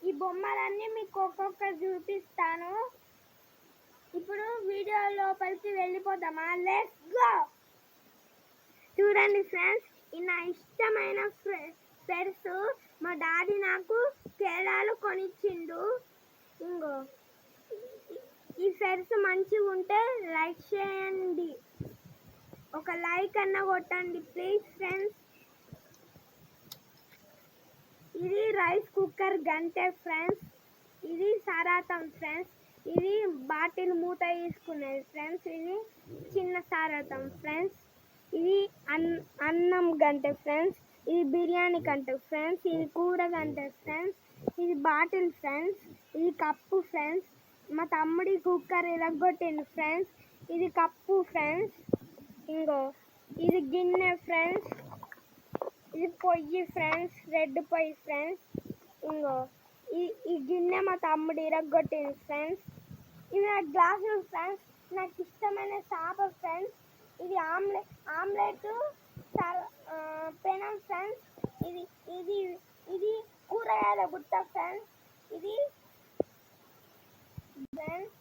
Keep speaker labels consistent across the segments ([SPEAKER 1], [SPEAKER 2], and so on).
[SPEAKER 1] ఈ బొమ్మలన్నీ మీకు ఒక్కొక్కటి చూపిస్తాను. ఇప్పుడు వీడియో లోపలికి వెళ్ళిపోదామా? Let's go. చూడండి ఫ్రెండ్స్, ఇది నా ఇష్టమైన పెర్సు. మా డాడీ నాకు కేరళలో కొనిచ్చిండు. ఇంగో ఈ పెర్సు మంచిగా ఉంటే లైక్ చేయండి, ఒక లైక్ అన్న కొట్టండి ప్లీజ్ ఫ్రెండ్స్. ఇది రైస్ కుక్కర్ గంటె ఫ్రెండ్స్. ఇది సారాతం ఫ్రెండ్స్. ఇది బాటిల్ మూత తీసుకునేది ఫ్రెండ్స్. ఇది చిన్న సారాతం ఫ్రెండ్స్. ఇది అన్నం గంటె ఫ్రెండ్స్. ఇది బిర్యానీ గంటె ఫ్రెండ్స్. ఇది కూర గంటె ఫ్రెండ్స్. ఇది బాటిల్ ఫ్రెండ్స్. ఇది కప్పు ఫ్రెండ్స్. మా తమ్ముడి కుక్కర్ ఇరగొట్టిండు ఫ్రెండ్స్. ఇది కప్పు ఫ్రెండ్స్. ఇంగో ఇది గిన్నె ఫ్రెండ్స్. ఇది పొయ్యి ఫ్రెండ్స్, రెడ్ పొయ్యి ఫ్రెండ్స్. ఇంగో ఈ గిన్నె మా తమ్ముడు ఇరగొట్టింది ఫ్రెండ్స్. ఇది నా గ్లాసులు ఫ్రెండ్స్, నాకు ఇష్టమైన చేప ఫ్రెండ్స్. ఇది ఆమ్లెట్ పెనం ఫ్రెండ్స్. ఇది ఇది ఇది కూరగాయల గుట్ట ఫ్రెండ్స్. ఇది ఫ్రెండ్స్,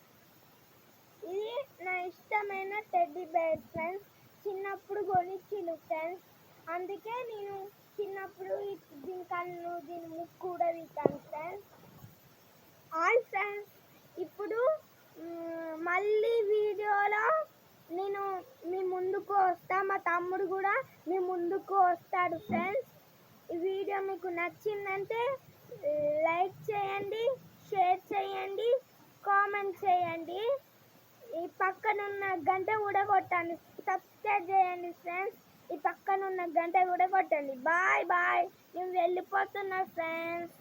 [SPEAKER 1] ఇది నా ఇష్టమైన టెడ్డీ బేర్ ఫ్రెండ్స్. చిన్నప్పుడు కొనిచ్చిలు ఫ్రెండ్స్, అందుకే నేను చిన్నప్పుడు దీని కళ్ళు దీని ముక్కు కూడా తీస్తాను ఫ్రెండ్స్. ఆల్ ఫ్రెండ్స్, ఇప్పుడు మళ్ళీ వీడియోలో నేను మీ ముందుకు వస్తా. మా తమ్ముడు కూడా మీ ముందుకు వస్తాడు ఫ్రెండ్స్. ఈ వీడియో మీకు నచ్చిందంటే లైక్ చేయండి, షేర్ చేయండి, కామెంట్ చేయండి. ఈ పక్కనున్న గంట కూడా కొట్టండి, సబ్స్క్రైబ్ చేయండి ఫ్రెండ్స్. ఈ పక్కనున్న గంట కూడా కొట్టండి. బాయ్ బాయ్, నేను వెళ్ళిపోతున్నా ఫ్రెండ్స్.